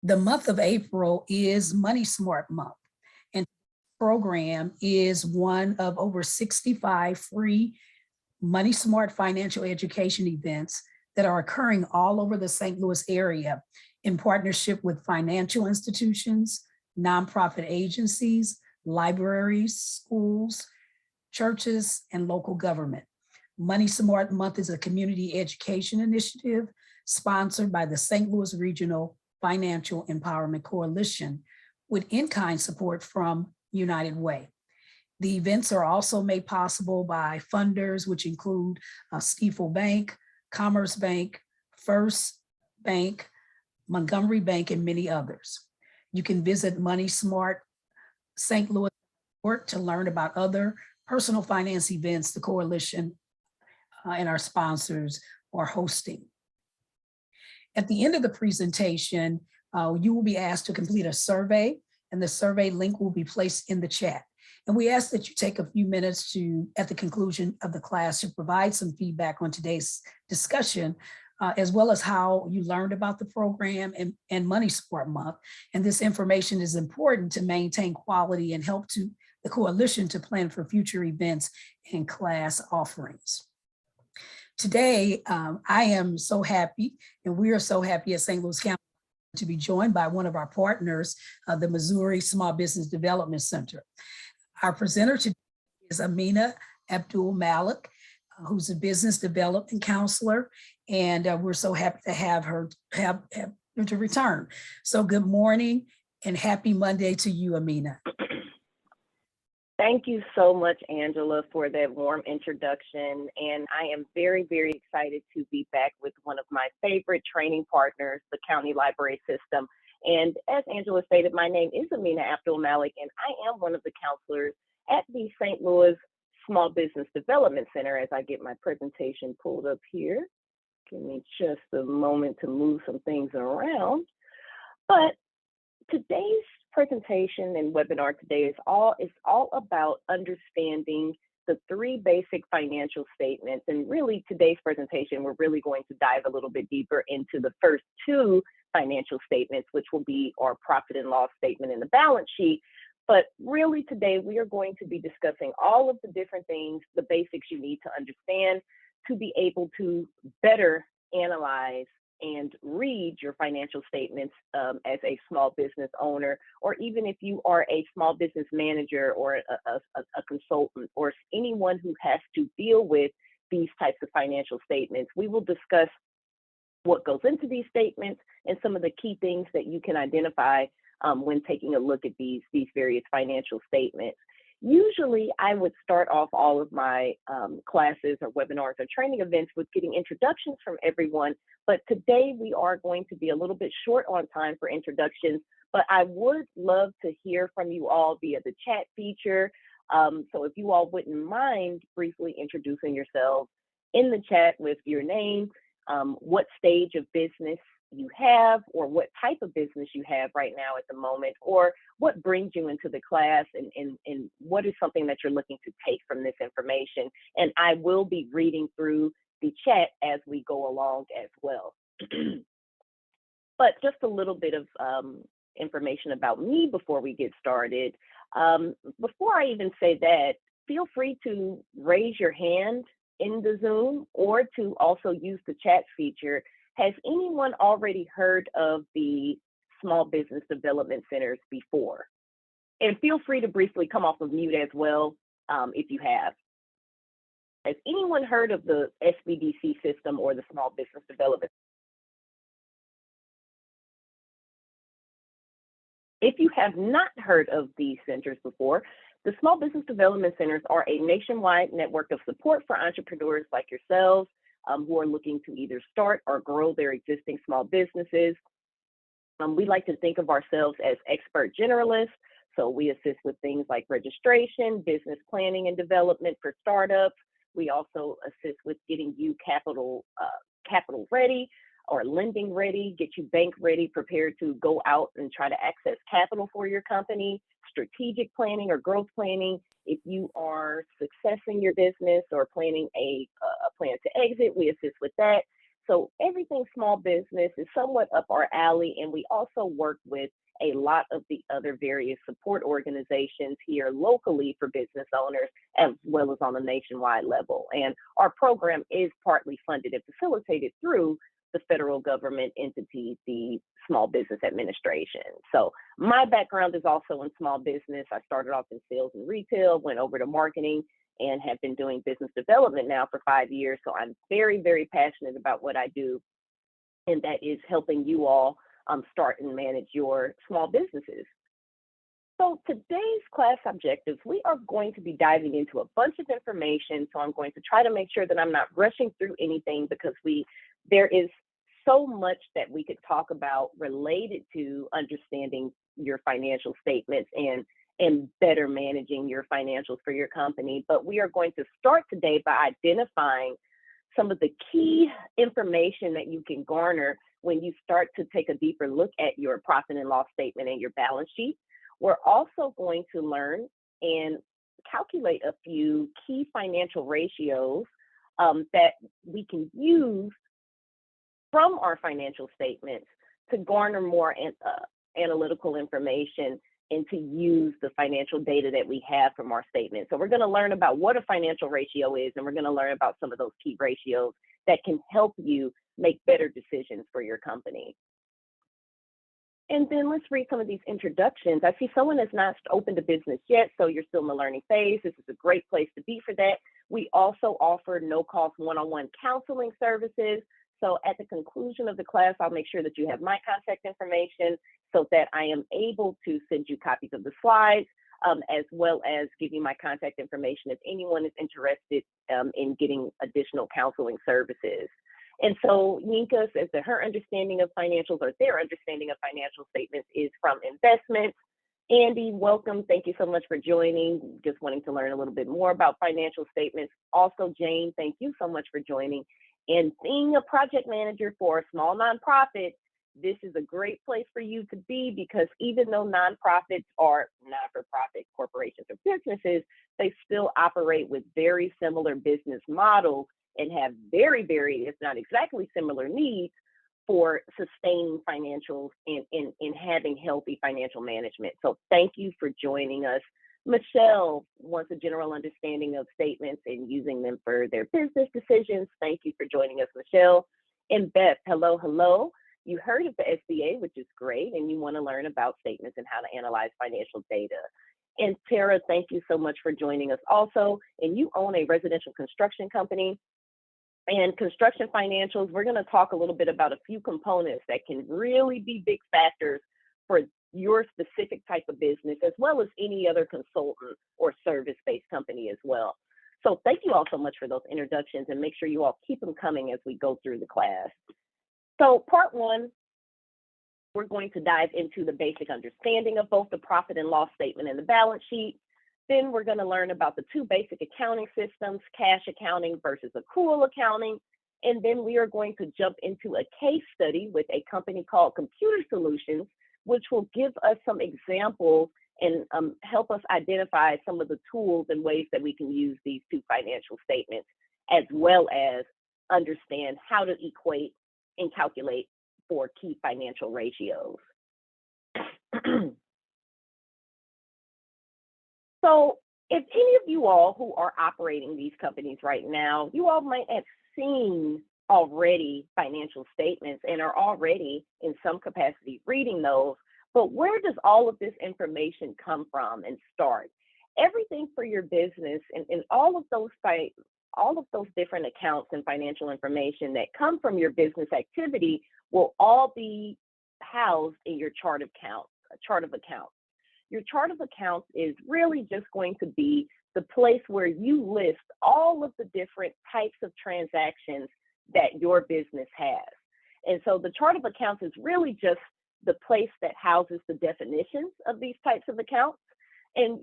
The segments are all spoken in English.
The month of April is Money Smart Month, and the program is one of over 65 free Money Smart financial education events that are occurring all over the St. Louis area in partnership with financial institutions, nonprofit agencies, libraries, schools, churches, and local government. Money Smart Month is a community education initiative sponsored by the St. Louis Regional Financial Empowerment Coalition with in-kind support from United Way. The events are also made possible by funders, which include Stifel Bank, Commerce Bank, First Bank, Montgomery Bank, and many others. You can visit Money Smart St. Louis to learn about other personal finance events the coalition and our sponsors are hosting. At the end of the presentation, you will be asked to complete a survey, and the survey link will be placed in the chat. And we ask that you take a few minutes at the conclusion of the class, to provide some feedback on today's discussion, as well as how you learned about the program and Money Smart Month. And this information is important to maintain quality and help to the coalition to plan for future events and class offerings. Today, I am so happy, and we are so happy at St. Louis County to be joined by one of our partners, the Missouri Small Business Development Center. Our presenter today is Amina Abdul Malik, who's a business development counselor, and we're so happy to have her to return. So good morning and happy Monday to you, Amina. Thank you so much, Angela, for that warm introduction. And I am very, very excited to be back with one of my favorite training partners, the County Library System. And as Angela stated, my name is Amina Abdul Malik, and I am one of the counselors at the St. Louis Small Business Development Center. As I get my presentation pulled up here, give me just a moment to move some things around. But today's presentation and webinar today is all about understanding the three basic financial statements. And really today's presentation, we're really going to dive a little bit deeper into the first two financial statements, which will be our profit and loss statement and the balance sheet. But really today we are going to be discussing all of the different things, the basics you need to understand to be able to better analyze and read your financial statements as a small business owner, or even if you are a small business manager or a consultant or anyone who has to deal with these types of financial statements. We will discuss what goes into these statements and some of the key things that you can identify when taking a look at these various financial statements. Usually I would start off all of my classes or webinars or training events with getting introductions from everyone, but today we are going to be a little bit short on time for introductions, but I would love to hear from you all via the chat feature. So if you all wouldn't mind briefly introducing yourselves in the chat with your name, what stage of business you have, or what type of business you have right now at the moment, or what brings you into the class, and what is something that you're looking to take from this information. And I will be reading through the chat as we go along as well. But just a little bit of information about me before we get started. Before I even say that, feel free to raise your hand in the Zoom or to also use the chat feature. Has anyone already heard of the Small Business Development Centers before? And feel free to briefly come off of mute as well if you have. Has anyone heard of the SBDC system or the Small Business Development? If you have not heard of these centers before, the Small Business Development Centers are a nationwide network of support for entrepreneurs like yourselves who are looking to either start or grow their existing small businesses. We like to think of ourselves as expert generalists, so we assist with things like registration, business planning and development for startups. We also assist with getting you capital ready or lending ready, get you bank ready, prepared to go out and try to access capital for your company, strategic planning or growth planning. If you are successing your business or planning a plan to exit, we assist with that. So everything small business is somewhat up our alley, and we also work with a lot of the other various support organizations here locally for business owners, as well as on a nationwide level. And our program is partly funded and facilitated through the federal government entity, the Small Business Administration. So my background is also in small business. I started off in sales and retail, went over to marketing, and have been doing business development now for 5 years. So I'm very, very passionate about what I do, and that is helping you all start and manage your small businesses. So today's class objectives, we are going to be diving into a bunch of information. So I'm going to try to make sure that I'm not rushing through anything, because there is so much that we could talk about related to understanding your financial statements and better managing your financials for your company. But we are going to start today by identifying some of the key information that you can garner when you start to take a deeper look at your profit and loss statement and your balance sheet. We're also going to learn and calculate a few key financial ratios that we can use from our financial statements to garner more analytical information and to use the financial data that we have from our statements. So we're going to learn about what a financial ratio is, and we're going to learn about some of those key ratios that can help you make better decisions for your company. And then let's read some of these introductions. I see someone has not opened a business yet, so you're still in the learning phase. This is a great place to be for that. We also offer no-cost one-on-one counseling services. So at the conclusion of the class, I'll make sure that you have my contact information so that I am able to send you copies of the slides, as well as give you my contact information if anyone is interested in getting additional counseling services. And so Yinka says that her understanding of financials, or their understanding of financial statements, is from investments. Andy, welcome. Thank you so much for joining. Just wanting to learn a little bit more about financial statements. Also, Jane, thank you so much for joining. And being a project manager for a small nonprofit, this is a great place for you to be, because even though nonprofits are not-for-profit corporations or businesses, they still operate with very similar business models and have very, very, if not exactly similar needs for sustaining financials and having healthy financial management. So thank you for joining us. Michelle wants a general understanding of statements and using them for their business decisions. Thank you for joining us, Michelle. And Beth, hello, hello. You heard of the SBA, which is great, and you want to learn about statements and how to analyze financial data. And Tara, thank you so much for joining us also. And you own a residential construction company. And construction financials, we're going to talk a little bit about a few components that can really be big factors for your specific type of business, as well as any other consultant or service-based company as well. So thank you all so much for those introductions, and make sure you all keep them coming as we go through the class. So part one, we're going to dive into the basic understanding of both the profit and loss statement and the balance sheet. Then we're going to learn about the two basic accounting systems, cash accounting versus accrual accounting. And then we are going to jump into a case study with a company called Computer Solutions, which will give us some examples and help us identify some of the tools and ways that we can use these two financial statements, as well as understand how to equate and calculate for key financial ratios. So if any of you all who are operating these companies right now, you all might have seen already financial statements and are already in some capacity reading those, but where does all of this information come from and start? Everything for your business and all of those different accounts and financial information that come from your business activity will all be housed in your chart of accounts. Your chart of accounts is really just going to be the place where you list all of the different types of transactions that your business has. And so the chart of accounts is really just the place that houses the definitions of these types of accounts. And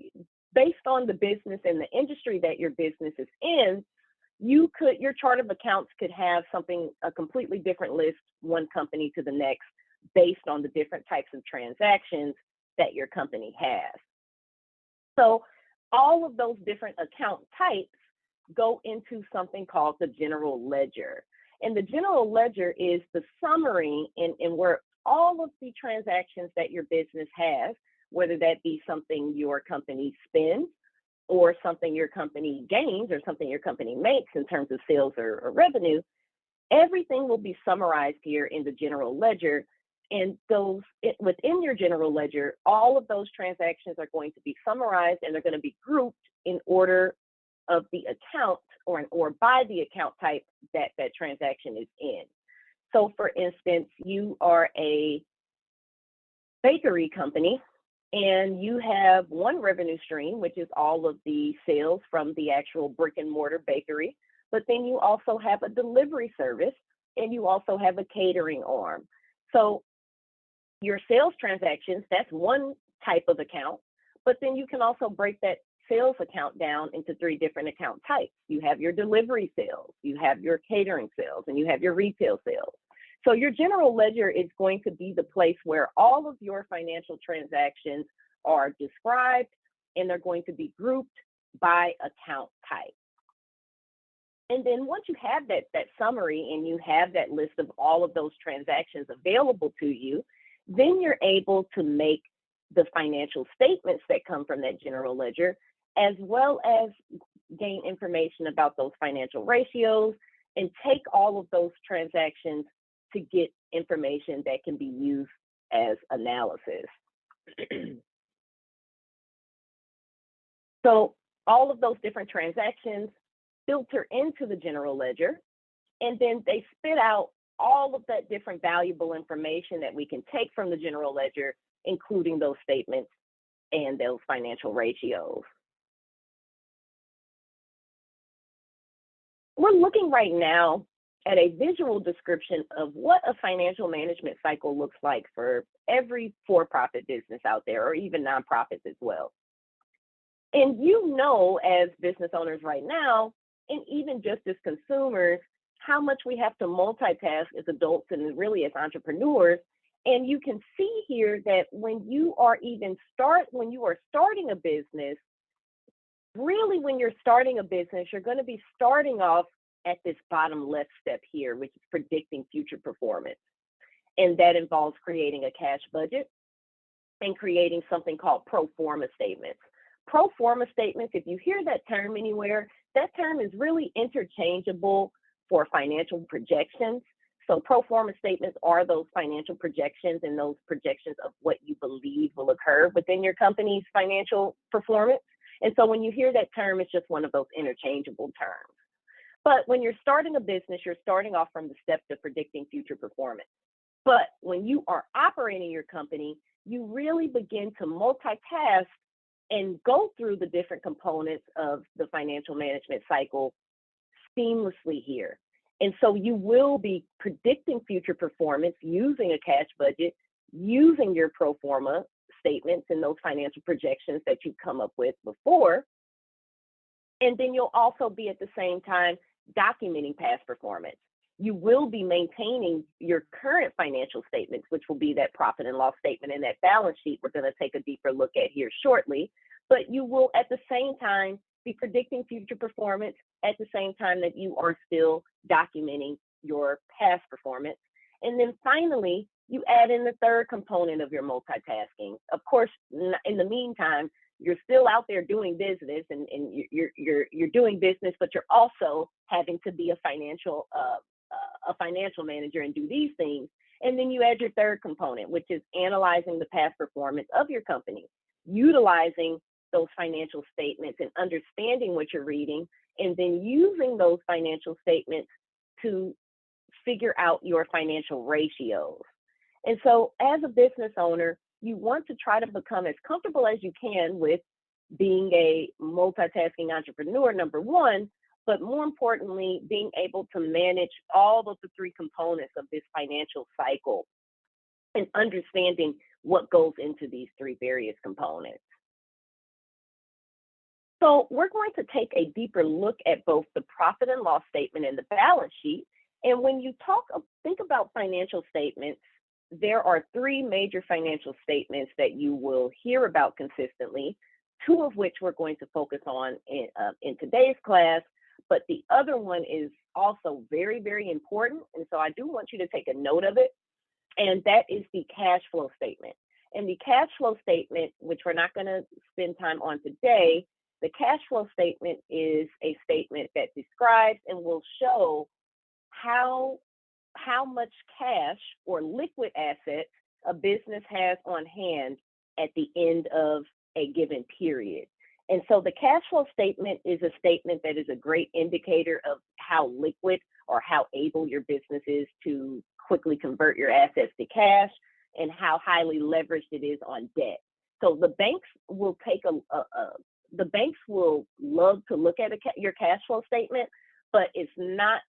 based on the business and the industry that your business is in, your chart of accounts could have a completely different list, one company to the next, based on the different types of transactions that your company has. So all of those different account types go into something called the general ledger. And the general ledger is the summary in where all of the transactions that your business has, whether that be something your company spends or something your company gains or something your company makes in terms of sales or revenue, everything will be summarized here in the general ledger. And within your general ledger, all of those transactions are going to be summarized, and they're going to be grouped in order of the account or by the account type that that transaction is in. So for instance, you are a bakery company and you have one revenue stream, which is all of the sales from the actual brick and mortar bakery, but then you also have a delivery service and you also have a catering arm. So your sales transactions, that's one type of account, but then you can also break that sales account down into 3 different account types. You have your delivery sales, you have your catering sales, and you have your retail sales. So your general ledger is going to be the place where all of your financial transactions are described, and they're going to be grouped by account type. And then once you have that summary and you have that list of all of those transactions available to you, then you're able to make the financial statements that come from that general ledger, as well as gain information about those financial ratios and take all of those transactions to get information that can be used as analysis. So all of those different transactions filter into the general ledger, and then they spit out all of that different valuable information that we can take from the general ledger, including those statements and those financial ratios. We're looking right now at a visual description of what a financial management cycle looks like for every for-profit business out there, or even nonprofits as well. And you know, as business owners right now, and even just as consumers, how much we have to multitask as adults and really as entrepreneurs. And you can see here that when you are starting a business, really when you're starting a business, you're going to be starting off at this bottom left step here, which is predicting future performance. And that involves creating a cash budget and creating something called pro forma statements. Pro forma statements, if you hear that term anywhere, that term is really interchangeable for financial projections. So pro forma statements are those financial projections and those projections of what you believe will occur within your company's financial performance. And so when you hear that term, it's just one of those interchangeable terms. But when you're starting a business, you're starting off from the steps of predicting future performance. But when you are operating your company, you really begin to multitask and go through the different components of the financial management cycle seamlessly here. And so you will be predicting future performance using a cash budget, using your pro forma statements and those financial projections that you've come up with before. And then you'll also be at the same time documenting past performance. You will be maintaining your current financial statements, which will be that profit and loss statement and that balance sheet we're going to take a deeper look at here shortly. But you will at the same time be predicting future performance at the same time that you are still documenting your past performance. And then finally, you add in the third component of your multitasking. Of course, in the meantime, you're still out there doing business and you're doing business, but you're also having to be a financial manager and do these things. And then you add your third component, which is analyzing the past performance of your company, utilizing those financial statements and understanding what you're reading, and then using those financial statements to figure out your financial ratios. And so as a business owner, you want to try to become as comfortable as you can with being a multitasking entrepreneur, number one, but more importantly, being able to manage all of the 3 components of this financial cycle and understanding what goes into these 3 various components. So we're going to take a deeper look at both the profit and loss statement and the balance sheet. And when you think about financial statements, there are 3 major financial statements that you will hear about consistently, 2 of which we're going to focus on in today's class. but the other one is also very, very important. And so I do want you to take a note of it. And that is the cash flow statement. And the cash flow statement, which we're not going to spend time on today, the cash flow statement is a statement that describes and will show how much cash or liquid assets a business has on hand at the end of a given period. And so the cash flow statement is a statement that is a great indicator of how liquid or how able your business is to quickly convert your assets to cash and how highly leveraged it is on debt. So the banks will take the banks will love to look at your cash flow statement, but it's not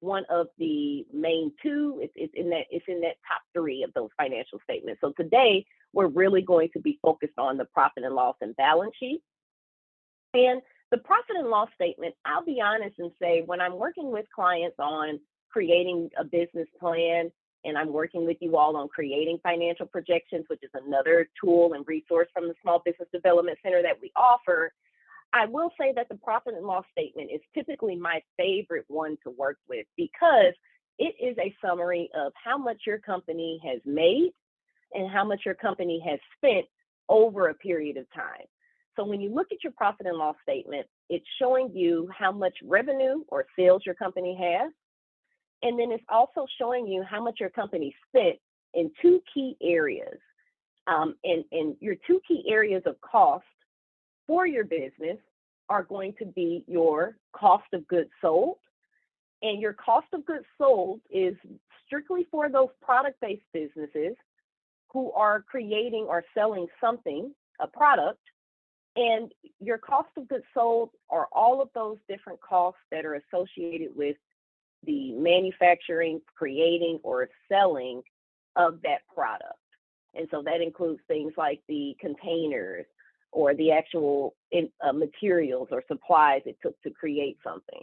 one of the main two. It's in that top three of those financial statements. So today we're really going to be focused on the profit and loss and balance sheet. And the profit and loss statement, I'll be honest and say, when I'm working with clients on creating a business plan, and I'm working with you all on creating financial projections, which is another tool and resource from the Small Business Development Center that we offer, I will say that the profit and loss statement is typically my favorite one to work with because it is a summary of how much your company has made and how much your company has spent over a period of time. So when you look at your profit and loss statement, it's showing you how much revenue or sales your company has. And then it's also showing you how much your company spent in two key areas. And your two key areas of cost for your business are going to be your cost of goods sold. And your cost of goods sold is strictly for those product-based businesses who are creating or selling something, a product. And your cost of goods sold are all of those different costs that are associated with the manufacturing, creating, or selling of that product. And so that includes things like the containers or the actual materials or supplies it took to create something.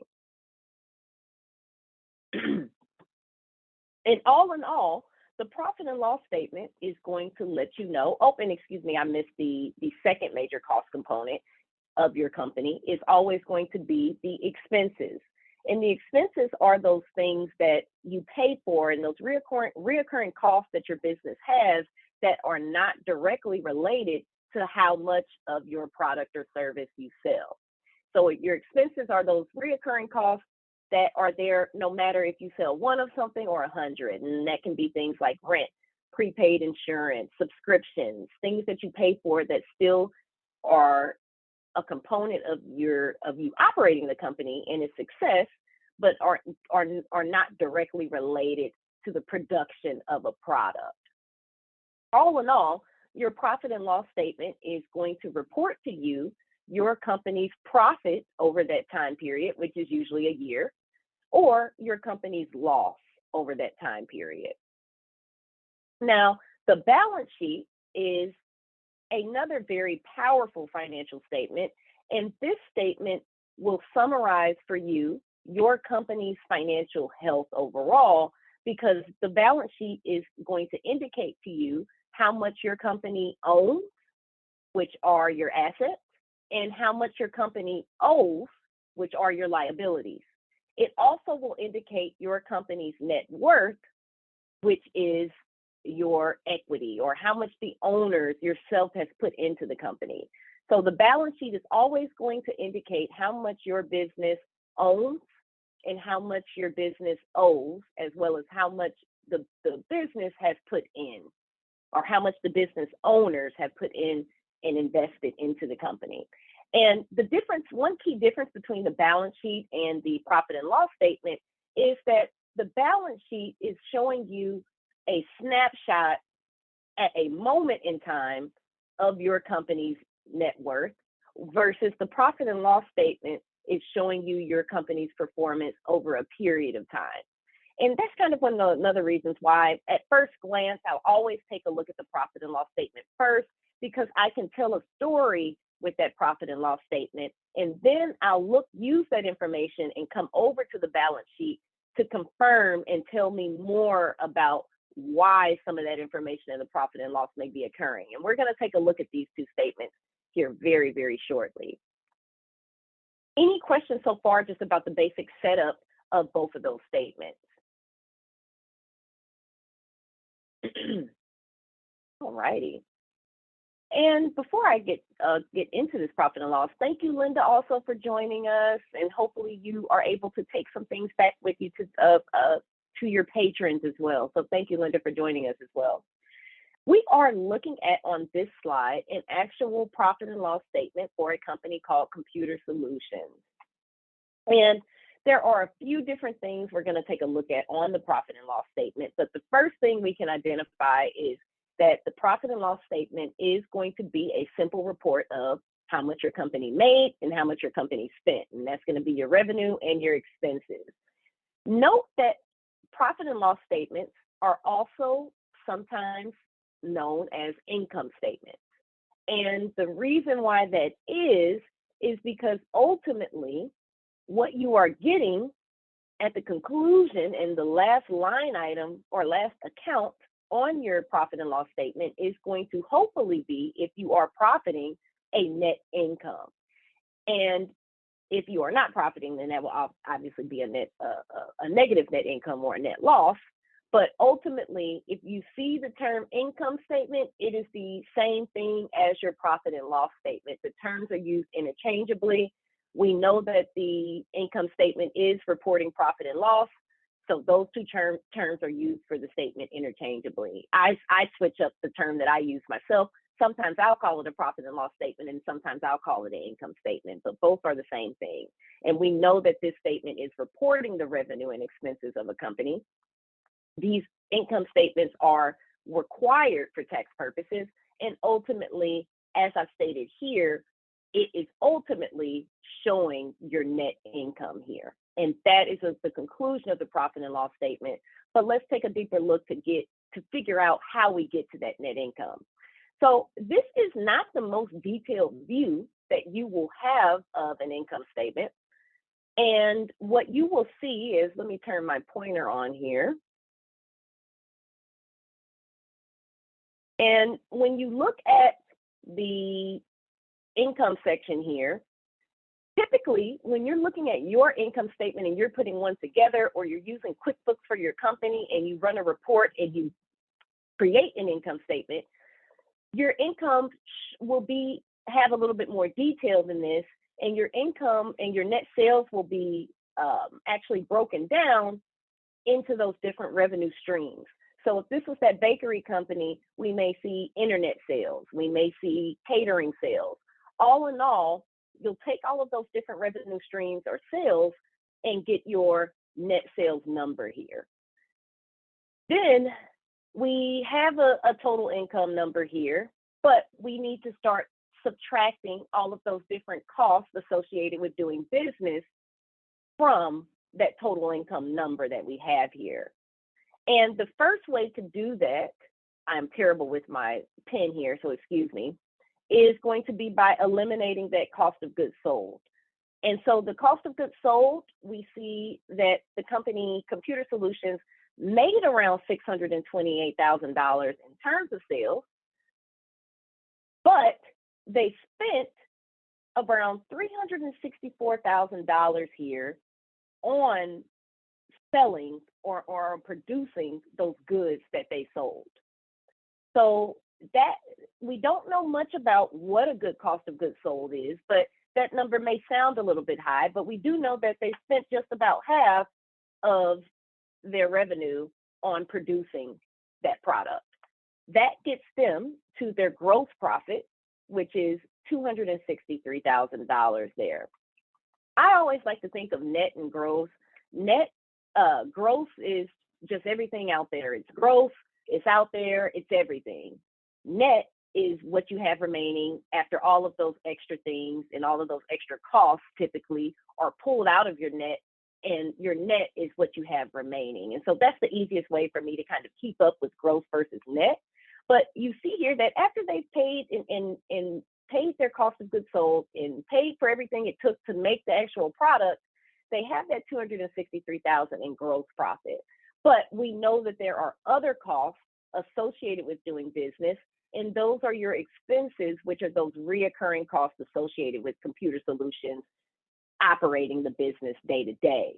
And all in all, the profit and loss statement is going to let you know, oh, and excuse me, I missed the second major cost component of your company is always going to be the expenses. And the expenses are those things that you pay for and those reoccurring costs that your business has that are not directly related to how much of your product or service you sell. So your expenses are those reoccurring costs that are there no matter if you sell one of something or 100. And that can be things like rent, prepaid insurance, subscriptions, things that you pay for that still are a component of you operating the company and its success, but are not directly related to the production of a product. All in all, your profit and loss statement is going to report to you your company's profit over that time period, which is usually a year, or your company's loss over that time period. Now, the balance sheet is another very powerful financial statement, and this statement will summarize for you your company's financial health overall, because the balance sheet is going to indicate to you how much your company owns, which are your assets, and how much your company owes, which are your liabilities. It also will indicate your company's net worth, which is your equity, or how much the owners yourself has put into the company. So the balance sheet is always going to indicate how much your business owns and how much your business owes, as well as how much the business has put in, or how much the business owners have put in and invested into the company. And the difference, one key difference between the balance sheet and the profit and loss statement is that the balance sheet is showing you a snapshot at a moment in time of your company's net worth, versus the profit and loss statement is showing you your company's performance over a period of time. And that's kind of one of the other reasons why at first glance, I'll always take a look at the profit and loss statement first, because I can tell a story with that profit and loss statement. And then I'll use that information and come over to the balance sheet to confirm and tell me more about why some of that information in the profit and loss may be occurring. And we're going to take a look at these two statements here very, very shortly. Any questions so far just about the basic setup of both of those statements? All righty. And before I get into this profit and loss, thank you, Linda, also for joining us. And hopefully you are able to take some things back with you to your patrons as well. So thank you, Linda, for joining us as well. We are looking at, on this slide, an actual profit and loss statement for a company called Computer Solutions. And there are a few different things we're going to take a look at on the profit and loss statement. But the first thing we can identify is that the profit and loss statement is going to be a simple report of how much your company made and how much your company spent. And that's going to be your revenue and your expenses. Note that profit and loss statements are also sometimes known as income statements. And the reason why that is because ultimately what you are getting at the conclusion in the last line item or last account on your profit and loss statement is going to hopefully be, if you are profiting, a net income. And if you are not profiting, then that will obviously be a negative net income or a net loss. But ultimately, if you see the term income statement, it is the same thing as your profit and loss statement. The terms are used interchangeably. We know that the income statement is reporting profit and loss. So those two terms are used for the statement interchangeably. I switch up the term that I use myself. Sometimes I'll call it a profit and loss statement, and sometimes I'll call it an income statement, but both are the same thing. And we know that this statement is reporting the revenue and expenses of a company. These income statements are required for tax purposes, and ultimately, as I've stated here, it is ultimately showing your net income here. And that is the conclusion of the profit and loss statement. But let's take a deeper look to figure out how we get to that net income. So this is not the most detailed view that you will have of an income statement. And what you will see is, let me turn my pointer on here. And when you look at the income section here, typically when you're looking at your income statement and you're putting one together, or you're using QuickBooks for your company and you run a report and you create an income statement, your income will have a little bit more detail than this, and your income and your net sales will be actually broken down into those different revenue streams. So if this was that bakery company, we may see internet sales, we may see catering sales. All in all, you'll take all of those different revenue streams or sales and get your net sales number here. Then we have a total income number here, but we need to start subtracting all of those different costs associated with doing business from that total income number that we have here. And the first way to do that, I'm terrible with my pen here, so excuse me, is going to be by eliminating that cost of goods sold. And so the cost of goods sold, we see that the company Computer Solutions made around $628,000 in terms of sales, but they spent around $364,000 here on selling or producing those goods that they sold. So that we don't know much about what a good cost of goods sold is, but that number may sound a little bit high, but we do know that they spent just about half of their revenue on producing that product. That gets them to their gross profit, which is $263,000 there. I always like to think of net and gross. Gross is just everything out there. It's gross, it's out there, it's everything. Net is what you have remaining after all of those extra things, and all of those extra costs typically are pulled out of your net, and your net is what you have remaining. And so that's the easiest way for me to kind of keep up with gross versus net. But you see here that after they've paid and paid their cost of goods sold and paid for everything it took to make the actual product, they have that $263,000 in gross profit. But we know that there are other costs associated with doing business, and those are your expenses, which are those reoccurring costs associated with Computer Solutions operating the business day to day.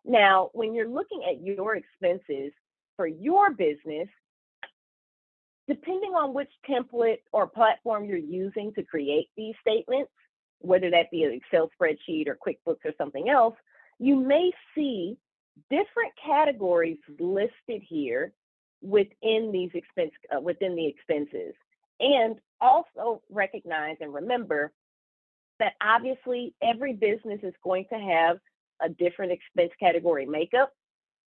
Now, when you're looking at your expenses for your business, depending on which template or platform you're using to create these statements, whether that be an Excel spreadsheet or QuickBooks or something else, you may see different categories listed here within these within the expenses. And also recognize and remember that obviously every business is going to have a different expense category makeup.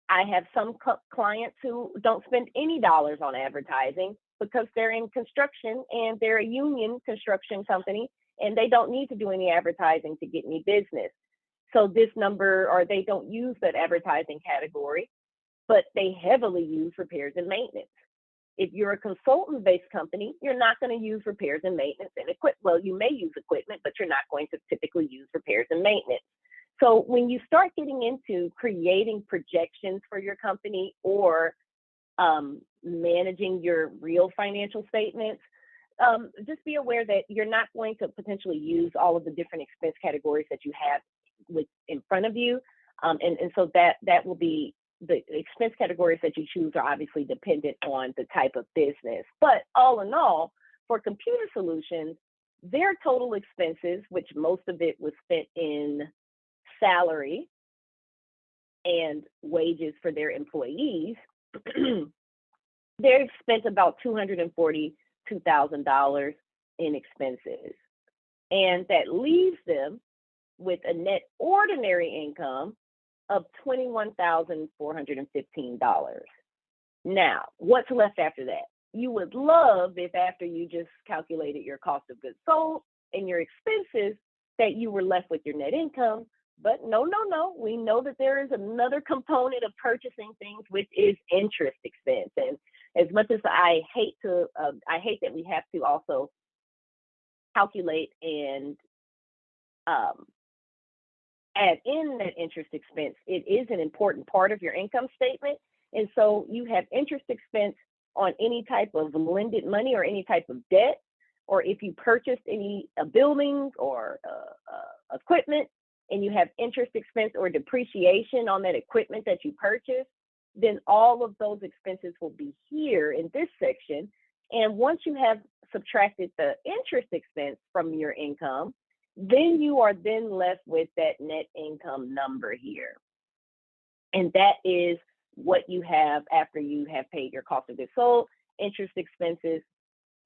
I have some clients who don't spend any dollars on advertising because they're in construction and they're a union construction company and they don't need to do any advertising to get any business. So this number, or they don't use that advertising category, but they heavily use repairs and maintenance. If you're a consultant-based company, you're not going to use repairs and maintenance and equipment. Well, you may use equipment, but you're not going to typically use repairs and maintenance. So when you start getting into creating projections for your company or managing your real financial statements, just be aware that you're not going to potentially use all of the different expense categories that you have in front of you. And so that will be, the expense categories that you choose are obviously dependent on the type of business. But all in all, for Computer Solutions, their total expenses, which most of it was spent in salary and wages for their employees, they've spent about $242,000 in expenses. And that leaves them with a net ordinary income of $21,415. Now, what's left after that? You would love if after you just calculated your cost of goods sold and your expenses that you were left with your net income, but no. We know that there is another component of purchasing things, which is interest expense. And as much as I hate that we have to also calculate and add in that interest expense, it is an important part of your income statement. And so you have interest expense on any type of lended money or any type of debt, or if you purchased any buildings or equipment and you have interest expense or depreciation on that equipment that you purchased, then all of those expenses will be here in this section. And once you have subtracted the interest expense from your income, then you are then left with that net income number here. And that is what you have after you have paid your cost of goods sold, interest expenses,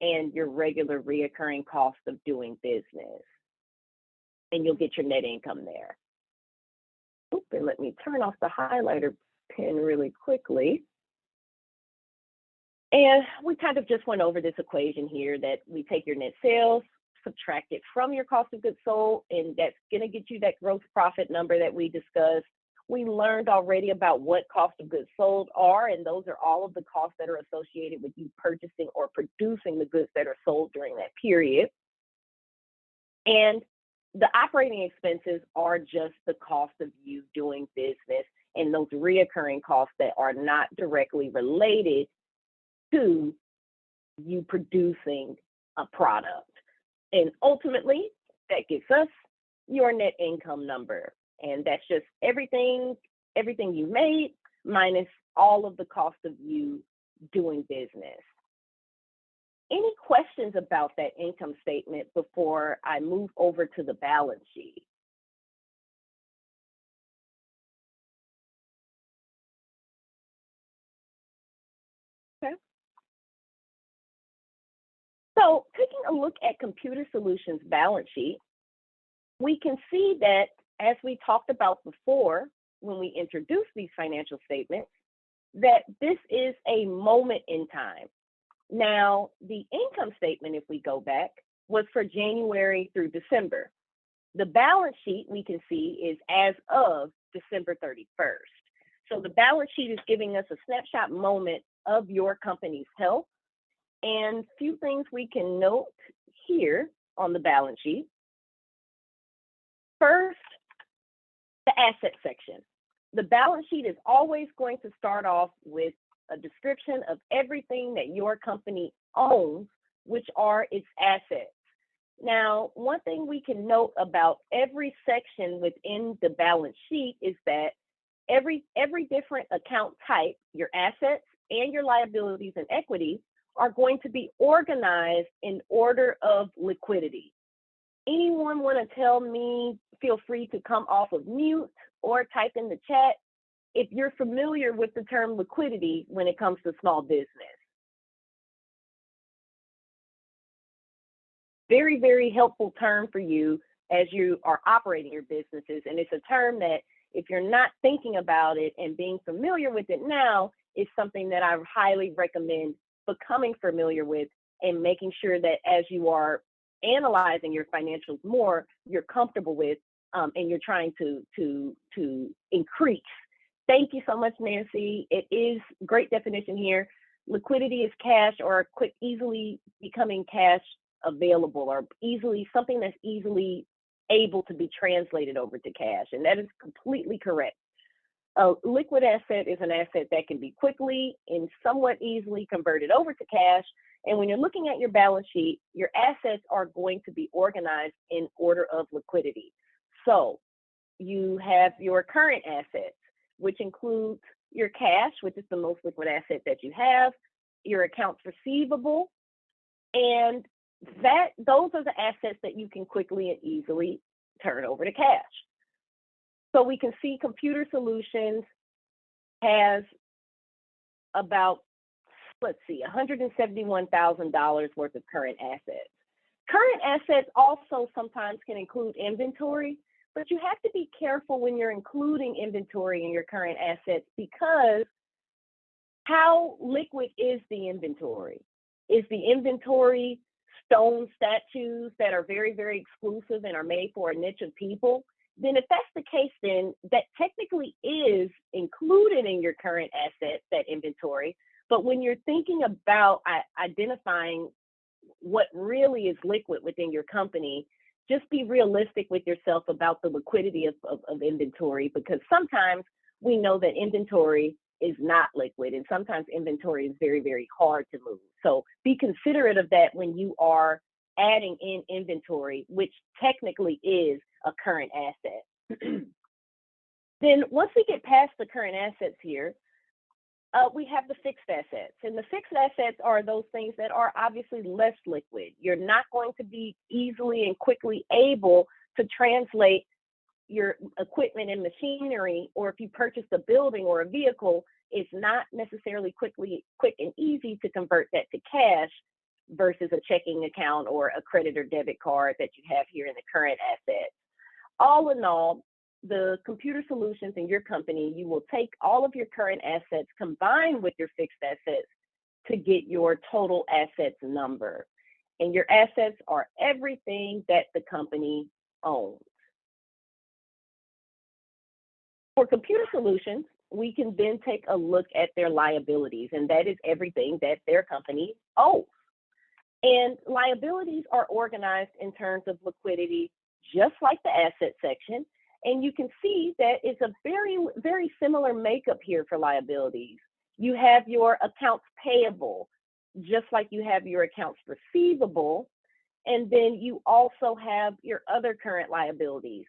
and your regular reoccurring cost of doing business. And you'll get your net income there. Oops, and let me turn off the highlighter pen really quickly. And we kind of just went over this equation here that we take your net sales, subtract it from your cost of goods sold, and that's going to get you that gross profit number that we discussed. We learned already about what cost of goods sold are, and those are all of the costs that are associated with you purchasing or producing the goods that are sold during that period. And the operating expenses are just the cost of you doing business and those reoccurring costs that are not directly related to you producing a product. And ultimately, that gives us your net income number. And that's just everything you made minus all of the cost of you doing business. Any questions about that income statement before I move over to the balance sheet? Okay. So taking a look at Computer Solutions balance sheet, we can see that as we talked about before, when we introduced these financial statements, that this is a moment in time. Now, the income statement, if we go back, was for January through December. The balance sheet we can see is as of December 31st. So the balance sheet is giving us a snapshot moment of your company's health. And a few things we can note here on the balance sheet. First, the asset section. The balance sheet is always going to start off with a description of everything that your company owns, which are its assets. Now, one thing we can note about every section within the balance sheet is that every different account type, your assets and your liabilities and equity, are going to be organized in order of liquidity. Anyone want to tell me, feel free to come off of mute or type in the chat if you're familiar with the term liquidity when it comes to small business. Very, very helpful term for you as you are operating your businesses. And it's a term that if you're not thinking about it and being familiar with it now, is something that I highly recommend becoming familiar with and making sure that as you are analyzing your financials more, you're comfortable with and you're trying to increase. Thank you so much, Nancy. It is great definition here. Liquidity is cash or quick, easily becoming cash available, or easily, something that's easily able to be translated over to cash. And that is completely correct. A liquid asset is an asset that can be quickly and somewhat easily converted over to cash. And when you're looking at your balance sheet, your assets are going to be organized in order of liquidity. So you have your current assets, which includes your cash, which is the most liquid asset that you have, your accounts receivable, and those are the assets that you can quickly and easily turn over to cash. So we can see Computer Solutions has about, let's see, $171,000 worth of current assets. Current assets also sometimes can include inventory, but you have to be careful when you're including inventory in your current assets, because how liquid is the inventory? Is the inventory stone statues that are very, very exclusive and are made for a niche of people? Then if that's the case, then that technically is included in your current assets, that inventory. But when you're thinking about identifying what really is liquid within your company, just be realistic with yourself about the liquidity of inventory, because sometimes we know that inventory is not liquid, and sometimes inventory is very, very hard to move. So be considerate of that when you are adding in inventory, which technically is a current asset. Then once we get past the current assets here, we have the fixed assets. And the fixed assets are those things that are obviously less liquid. You're not going to be easily and quickly able to translate your equipment and machinery, or if you purchase a building or a vehicle, it's not necessarily quick and easy to convert that to cash versus a checking account or a credit or debit card that you have here in the current assets. All in all, the Computer Solutions in your company, you will take all of your current assets combined with your fixed assets to get your total assets number. And your assets are everything that the company owns. For Computer Solutions, we can then take a look at their liabilities, and that is everything that their company owes. And liabilities are organized in terms of liquidity, just like the asset section. And you can see that it's a very, very similar makeup here for liabilities. You have your accounts payable, just like you have your accounts receivable. And then you also have your other current liabilities.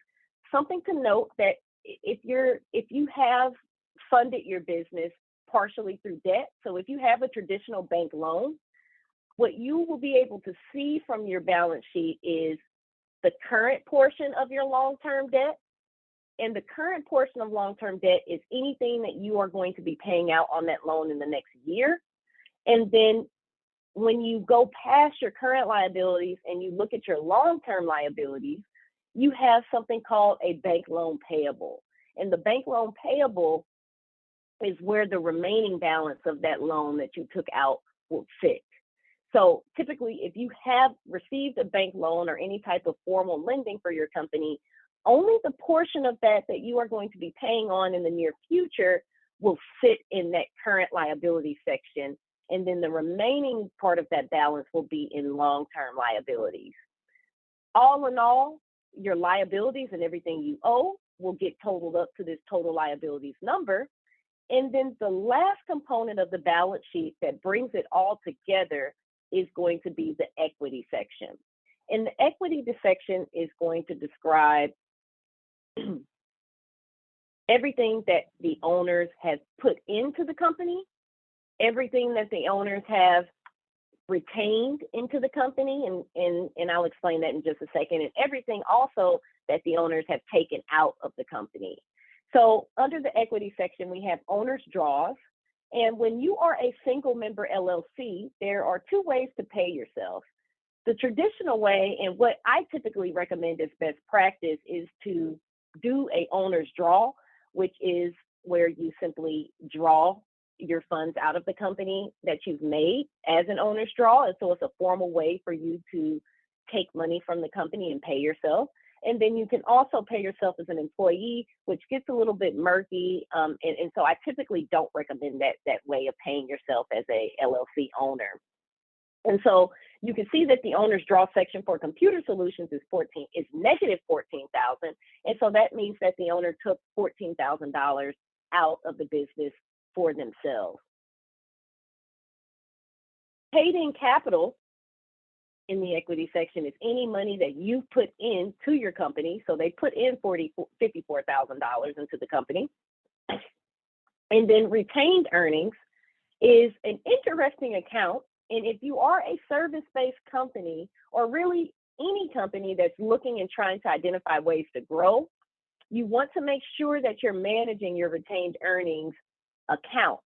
Something to note that if you have funded your business partially through debt, so if you have a traditional bank loan, what you will be able to see from your balance sheet is the current portion of your long-term debt. And the current portion of long-term debt is anything that you are going to be paying out on that loan in the next year. And then when you go past your current liabilities and you look at your long-term liabilities, you have something called a bank loan payable. And the bank loan payable is where the remaining balance of that loan that you took out will sit. So typically, if you have received a bank loan or any type of formal lending for your company, only the portion of that you are going to be paying on in the near future will sit in that current liability section. And then the remaining part of that balance will be in long-term liabilities. All in all, your liabilities and everything you owe will get totaled up to this total liabilities number. And then the last component of the balance sheet that brings it all together is going to be the equity section. And the equity section is going to describe everything that the owners have put into the company, everything that the owners have retained into the company, and I'll explain that in just a second, and everything also that the owners have taken out of the company. So under the equity section, we have owner's draws. And when you are a single member LLC, there are two ways to pay yourself. The traditional way, and what I typically recommend as best practice, is to do a owner's draw, which is where you simply draw your funds out of the company that you've made as an owner's draw. And so it's a formal way for you to take money from the company and pay yourself. And then you can also pay yourself as an employee, which gets a little bit murky. And so I typically don't recommend that way of paying yourself as a LLC owner. And so you can see that the owner's draw section for computer solutions is negative $14,000. And so that means that the owner took $14,000 out of the business for themselves. Paid in capital in the equity section is any money that you put into your company. So they put in $54,000 into the company. And then retained earnings is an interesting account. And if you are a service-based company, or really any company that's looking and trying to identify ways to grow, you want to make sure that you're managing your retained earnings account.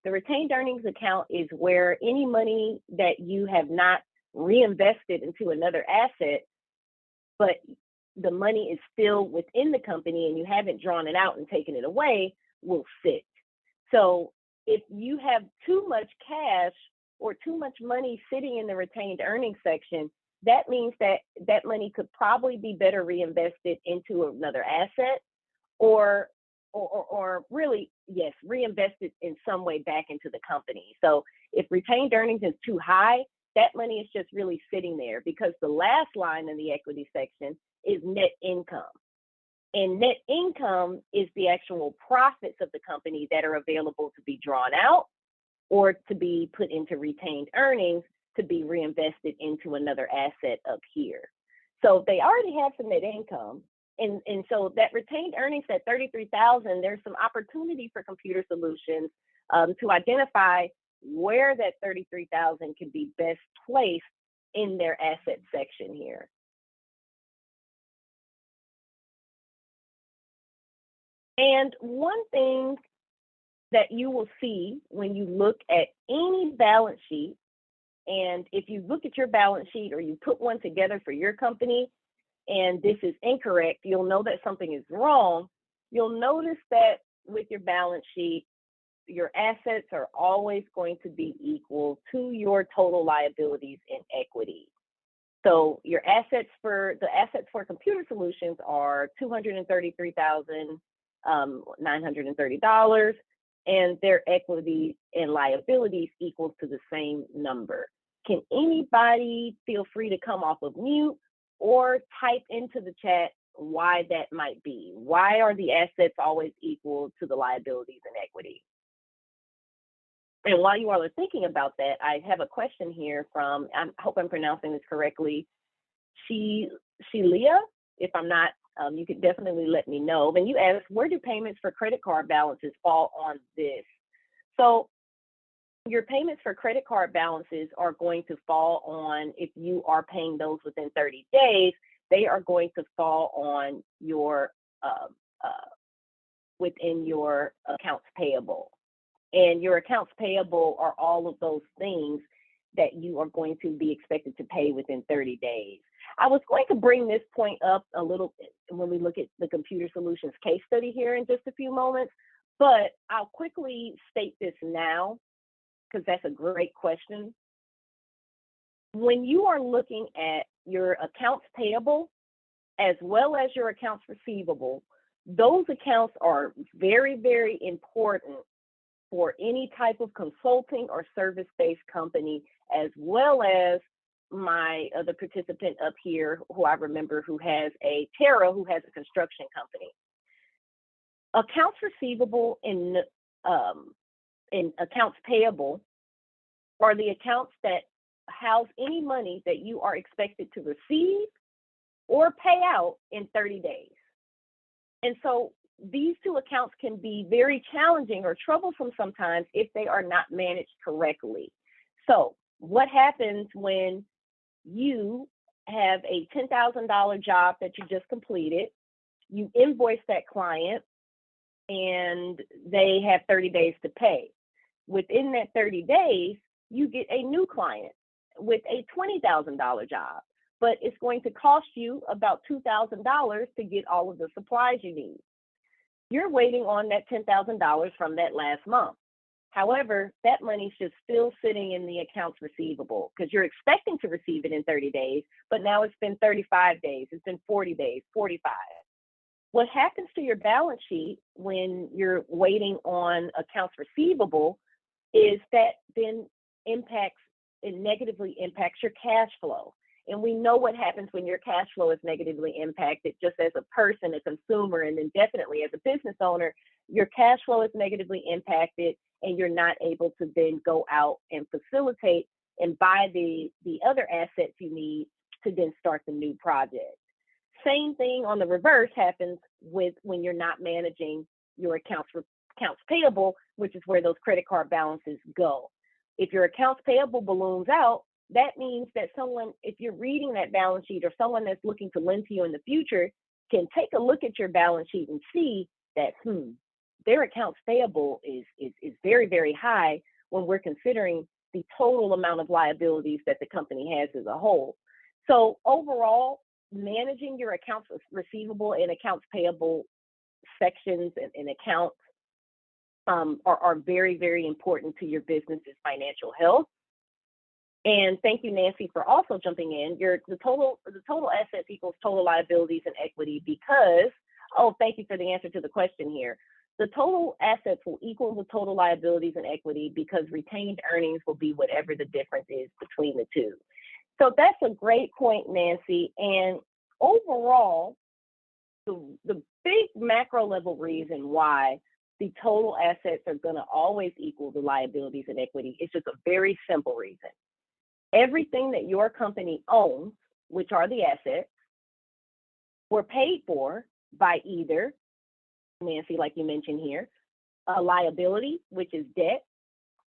The retained earnings account is where any money that you have not reinvested into another asset, but the money is still within the company and you haven't drawn it out and taken it away, will sit. So if you have too much cash or too much money sitting in the retained earnings section, that means that that money could probably be better reinvested into another asset, or really, yes, reinvested in some way back into the company. So if retained earnings is too high, that money is just really sitting there, because the last line in the equity section is net income. And net income is the actual profits of the company that are available to be drawn out or to be put into retained earnings to be reinvested into another asset up here. So they already have some net income. And so that retained earnings, that $33,000, there's some opportunity for Computer Solutions to identify where that $33,000 can be best placed in their asset section here. And one thing that you will see when you look at any balance sheet, and if you look at your balance sheet or you put one together for your company and this is incorrect, you'll know that something is wrong. You'll notice that with your balance sheet, your assets are always going to be equal to your total liabilities and equity. So your assets for Computer Solutions are $233,930, and their equity and liabilities equal to the same number. Can anybody feel free to come off of mute or type into the chat why that might be? Why are the assets always equal to the liabilities and equity? And while you all are thinking about that, I have a question here from, I hope I'm pronouncing this correctly, Shelia. If I'm not, you could definitely let me know. Then you asked, where do payments for credit card balances fall on this? So your payments for credit card balances are going to fall on, if you are paying those within 30 days, they are going to fall on your, within your accounts payable. And your accounts payable are all of those things that you are going to be expected to pay within 30 days. I was going to bring this point up a little when we look at the Computer Solutions case study here in just a few moments, but I'll quickly state this now because that's a great question. When you are looking at your accounts payable as well as your accounts receivable, those accounts are very, very important for any type of consulting or service-based company, as well as my other participant up here, who I remember Tara, who has a construction company. Accounts receivable and accounts payable are the accounts that house any money that you are expected to receive or pay out in 30 days. And so these two accounts can be very challenging or troublesome sometimes if they are not managed correctly. So what happens when you have a $10,000 job that you just completed, you invoice that client, and they have 30 days to pay. Within that 30 days, you get a new client with a $20,000 job, but it's going to cost you about $2,000 to get all of the supplies you need. You're waiting on that $10,000 from that last month. However, that money's just still sitting in the accounts receivable because you're expecting to receive it in 30 days, but now it's been 35 days, it's been 40 days, 45. What happens to your balance sheet when you're waiting on accounts receivable is that then negatively impacts your cash flow. And we know what happens when your cash flow is negatively impacted, just as a person, a consumer, and then definitely as a business owner, your cash flow is negatively impacted and you're not able to then go out and facilitate and buy the other assets you need to then start the new project. Same thing on the reverse happens with when you're not managing your accounts payable, which is where those credit card balances go. If your accounts payable balloons out, that means that someone, if you're reading that balance sheet or someone that's looking to lend to you in the future, can take a look at your balance sheet and see that, their accounts payable is very, very high when we're considering the total amount of liabilities that the company has as a whole. So overall, managing your accounts receivable and accounts payable sections and accounts are very, very important to your business's financial health. And thank you, Nancy, for also jumping in. The total assets equals total liabilities and equity because, thank you for the answer to the question here. The total assets will equal the total liabilities and equity because retained earnings will be whatever the difference is between the two. So that's a great point, Nancy. And overall, the big macro level reason why the total assets are going to always equal the liabilities and equity is just a very simple reason. Everything that your company owns, which are the assets, were paid for by either, Nancy, like you mentioned here, a liability, which is debt,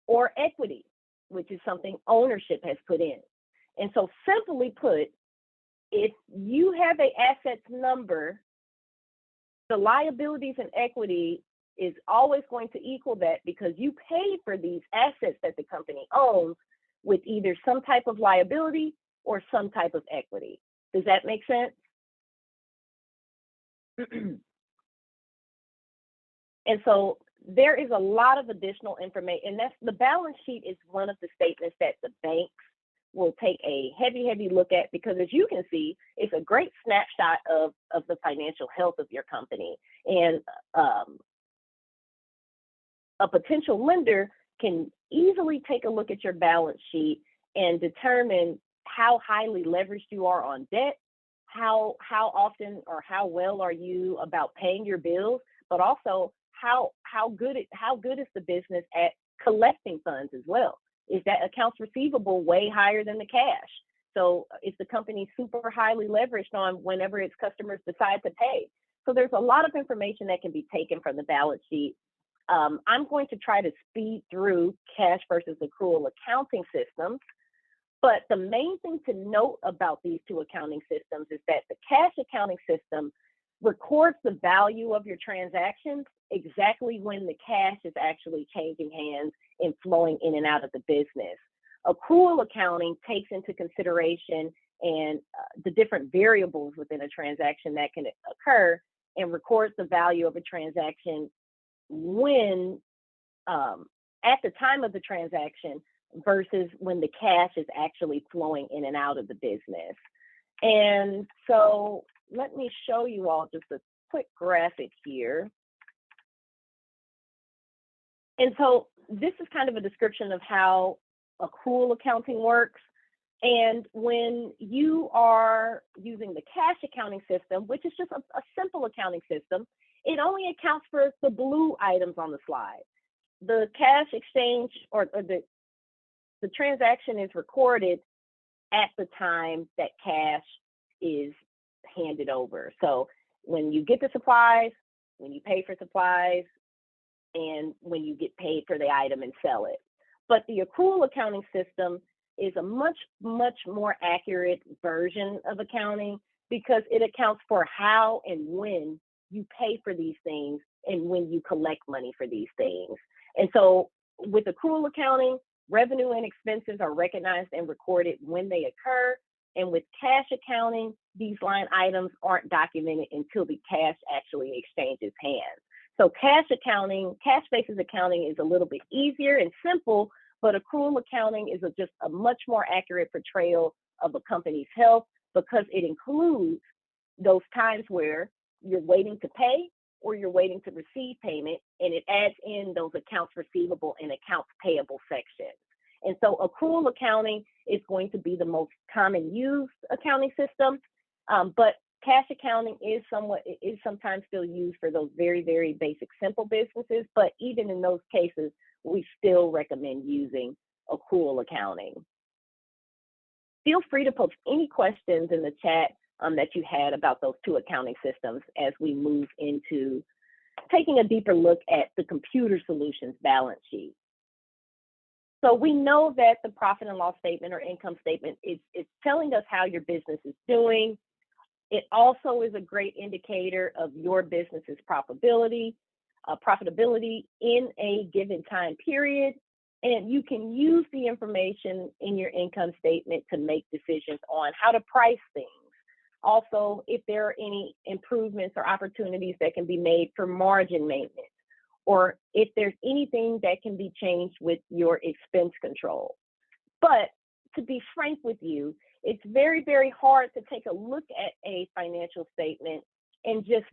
or equity, which is something ownership has put in. And so simply put, if you have an assets number, the liabilities and equity is always going to equal that because you paid for these assets that the company owns with either some type of liability or some type of equity. Does that make sense? And so there is a lot of additional information, and that's the balance sheet is one of the statements that the banks will take a heavy look at because, as you can see, it's a great snapshot of the financial health of your company. And a potential lender can easily take a look at your balance sheet and determine how highly leveraged you are on debt, how often or how well are you about paying your bills, but also how good is the business at collecting funds as well. Is that accounts receivable way higher than the cash? So is the company super highly leveraged on whenever its customers decide to pay? So there's a lot of information that can be taken from the balance sheet. I'm going to try to speed through cash versus accrual accounting systems. But the main thing to note about these two accounting systems is that the cash accounting system records the value of your transactions exactly when the cash is actually changing hands and flowing in and out of the business. Accrual accounting takes into consideration and the different variables within a transaction that can occur and records the value of a transaction when at the time of the transaction versus when the cash is actually flowing in and out of the business. And so let me show you all just a quick graphic here. And so this is kind of a description of how accrual accounting works. And when you are using the cash accounting system, which is just a simple accounting system, it only accounts for the blue items on the slide. The cash exchange or the the transaction is recorded at the time that cash is handed over. So when you get the supplies, when you pay for supplies, and when you get paid for the item and sell it. But the accrual accounting system is a much more accurate version of accounting because it accounts for how and when you pay for these things and when you collect money for these things. And so with accrual accounting, revenue and expenses are recognized and recorded when they occur. And with cash accounting, these line items aren't documented until the cash actually exchanges hands. So cash basis accounting is a little bit easier and simple, but accrual accounting is just a much more accurate portrayal of a company's health because it includes those times where you're waiting to pay or you're waiting to receive payment, and it adds in those accounts receivable and accounts payable sections. And so accrual accounting is going to be the most common used accounting system, but cash accounting is sometimes still used for those very, very basic, simple businesses. But even in those cases, we still recommend using accrual accounting. Feel free to post any questions in the chat that you had about those two accounting systems as we move into taking a deeper look at the computer solutions balance sheet. So we know that the profit and loss statement or income statement is telling us how your business is doing. It also is a great indicator of your business's profitability in a given time period. And you can use the information in your income statement to make decisions on how to price things. Also, if there are any improvements or opportunities that can be made for margin maintenance, or if there's anything that can be changed with your expense control. But to be frank with you, it's very, very hard to take a look at a financial statement and just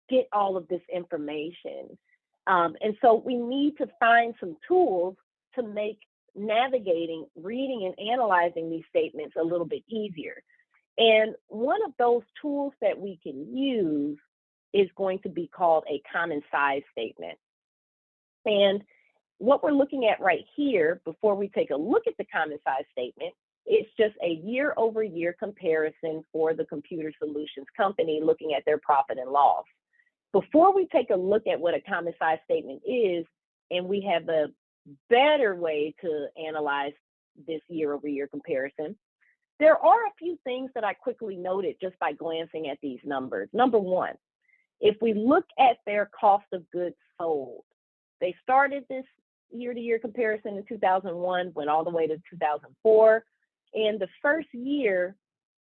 get all of this information. And so we need to find some tools to make navigating, reading, and analyzing these statements a little bit easier. And one of those tools that we can use is going to be called a common size statement. And what we're looking at right here, before we take a look at the common size statement, it's just a year-over-year comparison for the computer solutions company looking at their profit and loss. Before we take a look at what a common size statement is, and we have a better way to analyze this year-over-year comparison, there are a few things that I quickly noted just by glancing at these numbers. Number one, if we look at their cost of goods sold, they started this year-to-year comparison in 2001, went all the way to 2004. And the first year,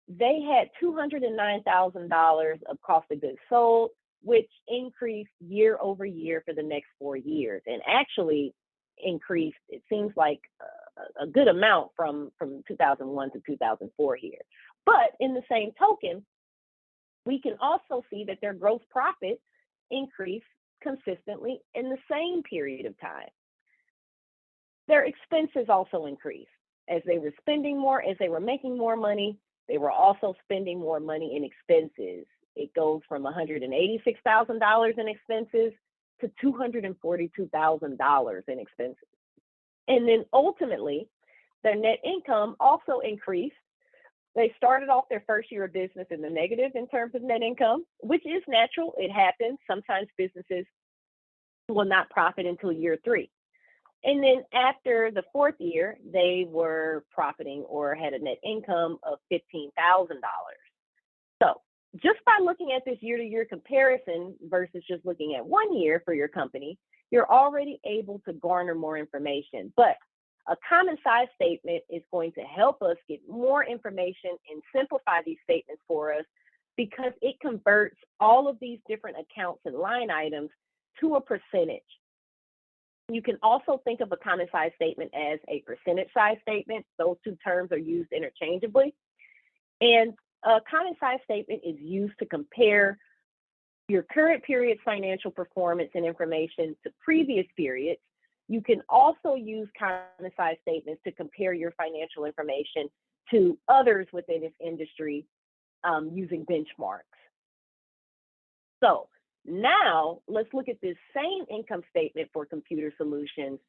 they had $209,000 of cost of goods sold, which increased year over year for the next 4 years, and actually increased, it seems like a good amount from 2001 to 2004 here. But in the same token, we can also see that their gross profit increased consistently in the same period of time. Their expenses also increased. As they were spending more, as they were making more money, they were also spending more money in expenses. It goes from $186,000 in expenses to $242,000 in expenses. And then ultimately, their net income also increased. They started off their first year of business in the negative in terms of net income, which is natural. It happens. Sometimes businesses will not profit until year 3. And then after the 4th year, they were profiting or had a net income of $15,000. So just by looking at this year-to-year comparison versus just looking at 1 year for your company, you're already able to garner more information. But a common size statement is going to help us get more information and simplify these statements for us because it converts all of these different accounts and line items to a percentage. You can also think of a common size statement as a percentage size statement. Those two terms are used interchangeably. And a common size statement is used to compare your current period's financial performance and information to previous periods. You can also use common size statements to compare your financial information to others within this industry using benchmarks. So now let's look at this same income statement for computer solutions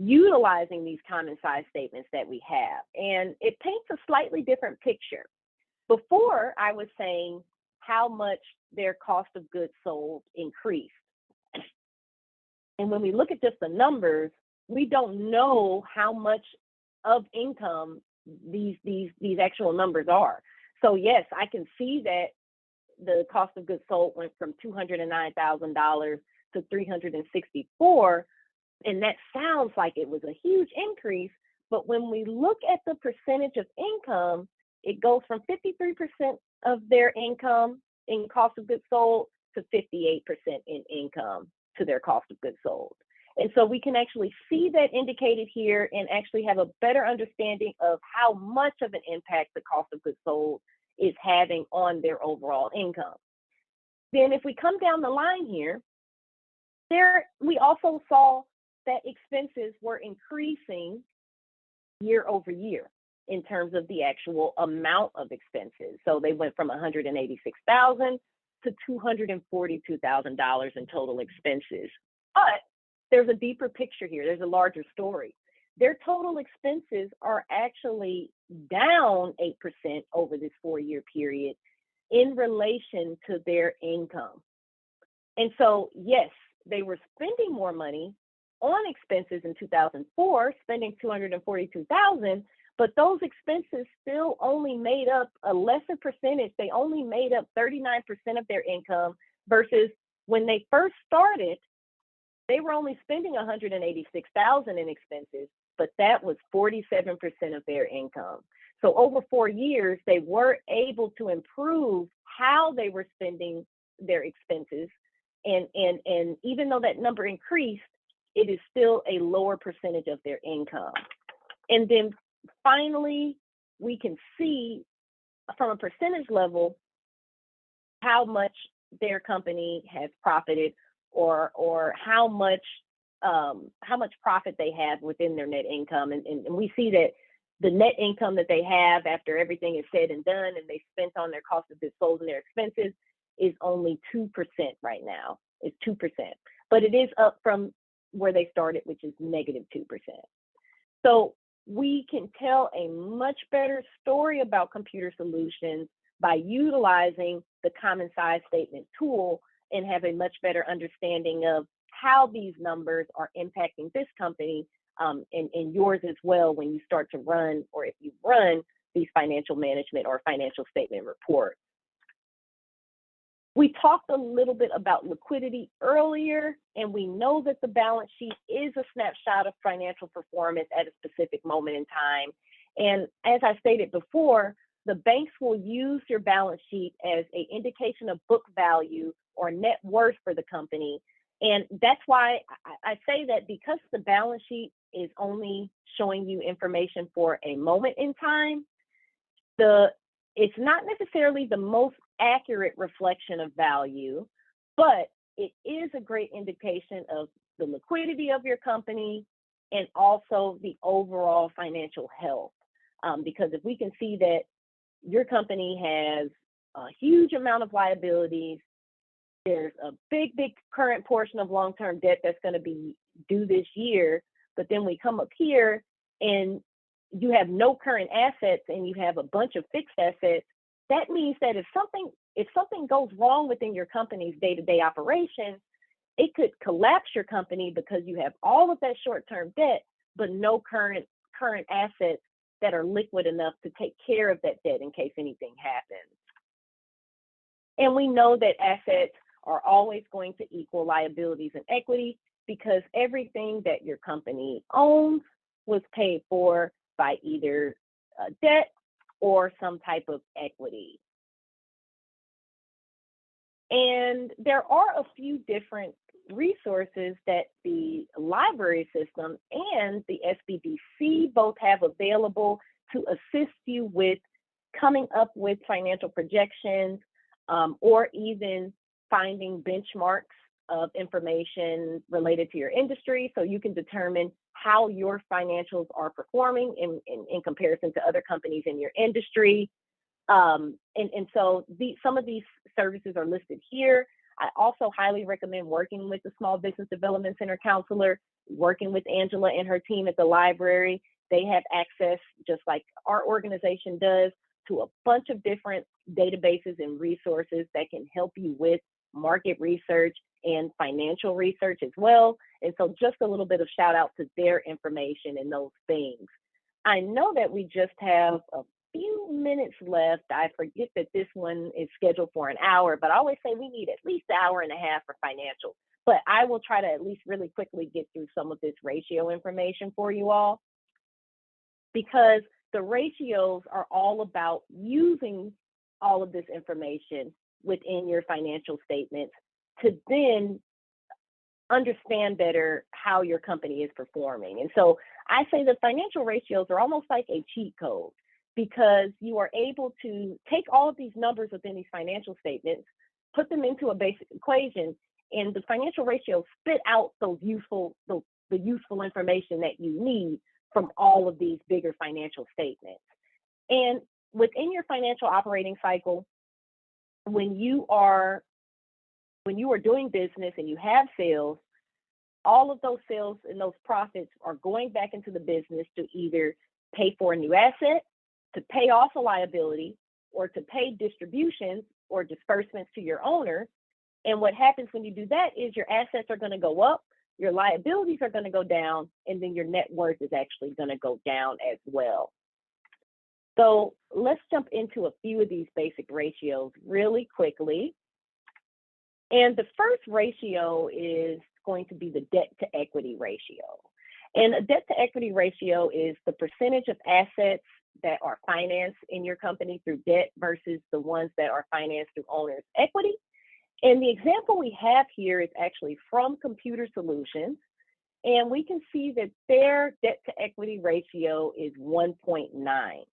utilizing these common size statements that we have. And it paints a slightly different picture. Before, I was saying how much their cost of goods sold increased. And when we look at just the numbers, we don't know how much of income these actual numbers are. So yes, I can see that the cost of goods sold went from $209,000 to $364,000, and that sounds like it was a huge increase. But when we look at the percentage of income, it goes from 53% of their income in cost of goods sold to 58% in income to their cost of goods sold. And so we can actually see that indicated here and actually have a better understanding of how much of an impact the cost of goods sold is having on their overall income. Then if we come down the line here, we also saw that expenses were increasing year over year in terms of the actual amount of expenses. So they went from $186,000 to $242,000 in total expenses. But there's a deeper picture here. There's a larger story. Their total expenses are actually down 8% over this 4-year period in relation to their income. And so, yes, they were spending more money on expenses in 2004, spending $242,000, but those expenses still only made up a lesser percentage. They only made up 39% of their income versus when they first started, they were only spending $186,000 in expenses, but that was 47% of their income. So over 4 years, they were able to improve how they were spending their expenses. And even though that number increased, it is still a lower percentage of their income. And then finally, we can see from a percentage level how much their company has profited or how much profit they have within their net income. And we see that the net income that they have after everything is said and done and they spent on their cost of goods sold and their expenses is only 2% right now. It's 2%, but it is up from where they started, which is negative 2%. So we can tell a much better story about Computer Solutions by utilizing the common size statement tool and have a much better understanding of how these numbers are impacting this company and yours as well when you start to run, or if you run, these financial management or financial statement reports. We talked a little bit about liquidity earlier, and we know that the balance sheet is a snapshot of financial performance at a specific moment in time. And as I stated before, the banks will use your balance sheet as an indication of book value or net worth for the company. And that's why I say that, because the balance sheet is only showing you information for a moment in time, it's not necessarily the most accurate reflection of value, but it is a great indication of the liquidity of your company and also the overall financial health. Because if we can see that your company has a huge amount of liabilities, there's a big current portion of long-term debt that's going to be due this year, but then we come up here and you have no current assets and you have a bunch of fixed assets, that means that if something goes wrong within your company's day-to-day operations, it could collapse your company because you have all of that short-term debt, but no current assets that are liquid enough to take care of that debt in case anything happens. And we know that assets are always going to equal liabilities and equity because everything that your company owns was paid for by either debt or some type of equity. And there are a few different resources that the library system and the SBDC both have available to assist you with coming up with financial projections or even finding benchmarks of information related to your industry so you can determine how your financials are performing in comparison to other companies in your industry. And so some of these services are listed here. I also highly recommend working with the Small Business Development Center counselor, working with Angela and her team at the library. They have access, just like our organization does, to a bunch of different databases and resources that can help you with market research and financial research as well. And so just a little bit of shout out to their information and those things. I know that we just have a few minutes left. I forget that this one is scheduled for an hour, but I always say we need at least an hour and a half for financial. But I will try to at least really quickly get through some of this ratio information for you all, because the ratios are all about using all of this information within your financial statements to then understand better how your company is performing. And so I say the financial ratios are almost like a cheat code, because you are able to take all of these numbers within these financial statements, put them into a basic equation, and the financial ratios spit out those useful, the useful information that you need from all of these bigger financial statements. And within your financial operating cycle, when you are doing business and you have sales, all of those sales and those profits are going back into the business to either pay for a new asset, to pay off a liability, or to pay distributions or disbursements to your owner. And what happens when you do that is your assets are going to go up, your liabilities are going to go down, and then your net worth is actually going to go down as well. So let's jump into a few of these basic ratios really quickly. And the first ratio is going to be the debt to equity ratio. And a debt to equity ratio is the percentage of assets that are financed in your company through debt versus the ones that are financed through owner's equity. And the example we have here is actually from Computer Solutions. And we can see that their debt to equity ratio is 1.9.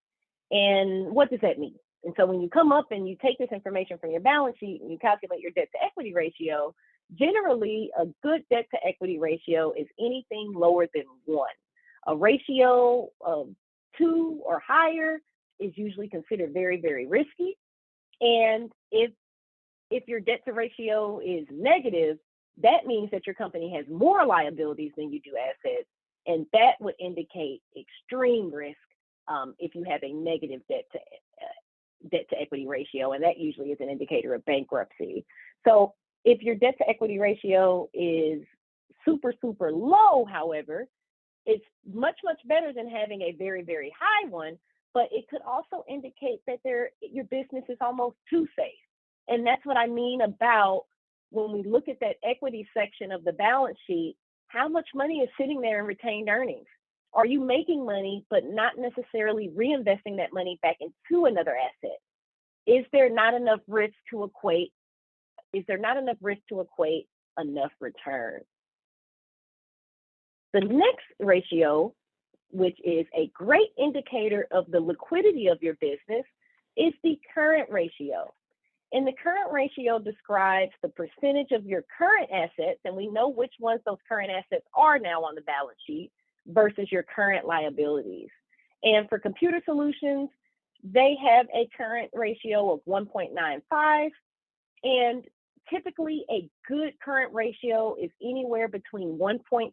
And what does that mean? And so when you come up and you take this information from your balance sheet and you calculate your debt to equity ratio, generally a good debt to equity ratio is anything lower than 1. A ratio of 2 or higher is usually considered very, very risky. And if your debt to ratio is negative, that means that your company has more liabilities than you do assets, and that would indicate extreme risk if you have a negative debt to equity ratio, and that usually is an indicator of bankruptcy. So if your debt to equity ratio is super, super low, however, it's much, much better than having a very, very high one, but it could also indicate that your business is almost too safe. And that's what I mean about when we look at that equity section of the balance sheet, how much money is sitting there in retained earnings? Are you making money, but not necessarily reinvesting that money back into another asset? Is there not enough risk to equate enough return? The next ratio, which is a great indicator of the liquidity of your business, is the current ratio. And the current ratio describes the percentage of your current assets, and we know which ones those current assets are now on the balance sheet, versus your current liabilities. And for Computer Solutions, they have a current ratio of 1.95, and typically a good current ratio is anywhere between 1.2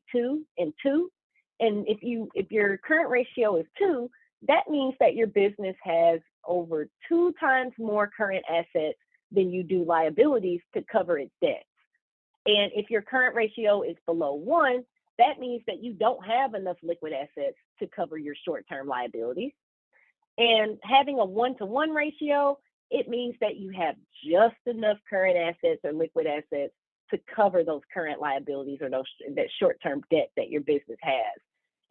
and 2. And if your current ratio is 2, that means that your business has over 2 times more current assets than you do liabilities to cover its debts. And if your current ratio is below 1, that means that you don't have enough liquid assets to cover your short-term liabilities. And having a 1-to-1 ratio, it means that you have just enough current assets or liquid assets to cover those current liabilities or that short-term debt that your business has.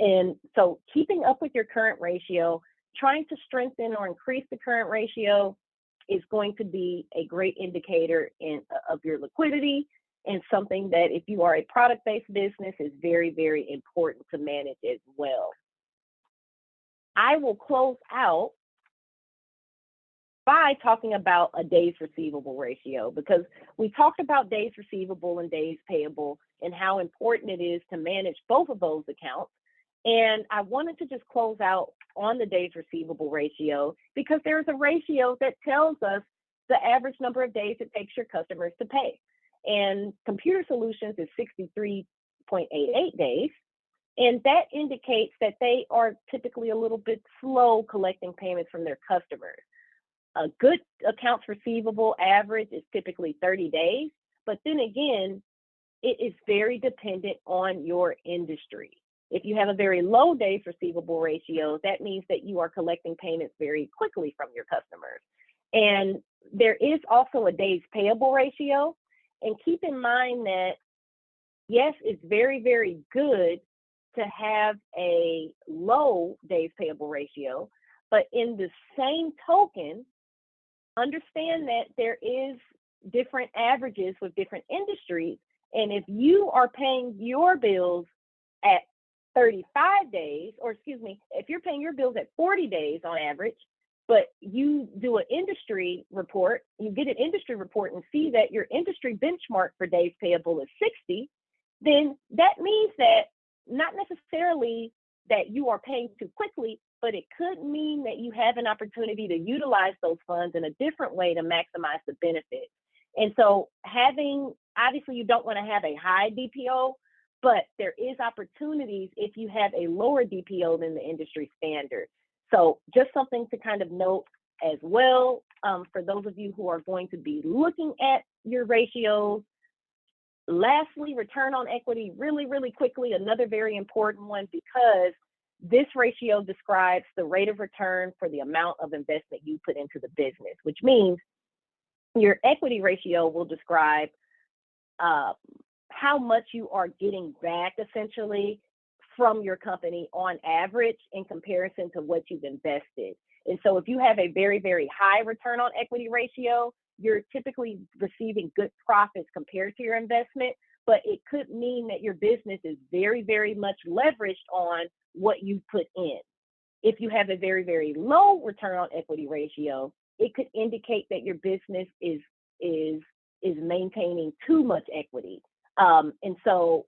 And so keeping up with your current ratio, trying to strengthen or increase the current ratio is going to be a great indicator of your liquidity, and something that if you are a product-based business is very, very important to manage as well. I will close out by talking about a days receivable ratio, because we talked about days receivable and days payable and how important it is to manage both of those accounts. And I wanted to just close out on the days receivable ratio, because there's a ratio that tells us the average number of days it takes your customers to pay. and Computer Solutions is 63.88 days. And that indicates that they are typically a little bit slow collecting payments from their customers. A good accounts receivable average is typically 30 days, but then again, it is very dependent on your industry. If you have a very low days receivable ratio, that means that you are collecting payments very quickly from your customers. And there is also a days payable ratio. And keep in mind that, yes, it's very, very good to have a low days payable ratio, but in the same token, understand that there is different averages with different industries. And if you are paying your bills at 35 days, or excuse me, if you're paying your bills at 40 days on average, but you do an industry report, you get an industry report and see that your industry benchmark for days payable is 60, then that means that not necessarily that you are paying too quickly, but it could mean that you have an opportunity to utilize those funds in a different way to maximize the benefit. And so obviously you don't want to have a high DPO, but there is opportunities if you have a lower DPO than the industry standard. So just something to kind of note as well, for those of you who are going to be looking at your ratios. Lastly, return on equity, really, really quickly, another very important one, because this ratio describes the rate of return for the amount of investment you put into the business, which means your equity ratio will describe how much you are getting back essentially from your company on average in comparison to what you've invested. And so if you have a very, very high return on equity ratio, you're typically receiving good profits compared to your investment, but it could mean that your business is very, very much leveraged on what you put in. If you have a very, very low return on equity ratio, it could indicate that your business is maintaining too much equity. And so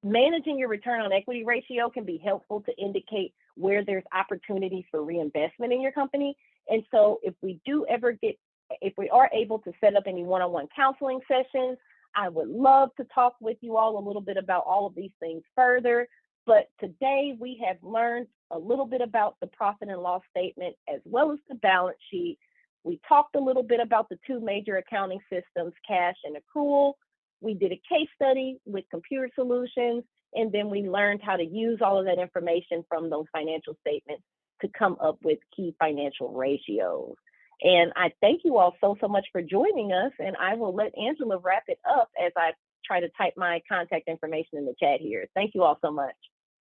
managing your return on equity ratio can be helpful to indicate where there's opportunities for reinvestment in your company. And so if we are able to set up any one-on-one counseling sessions, I would love to talk with you all a little bit about all of these things further. But today we have learned a little bit about the profit and loss statement as well as the balance sheet. We talked a little bit about the two major accounting systems, cash and accrual. We did a case study with Computer Solutions, and then we learned how to use all of that information from those financial statements to come up with key financial ratios. And I thank you all so much for joining us, and I will let Angela wrap it up as I try to type my contact information in the chat here. Thank you all so much.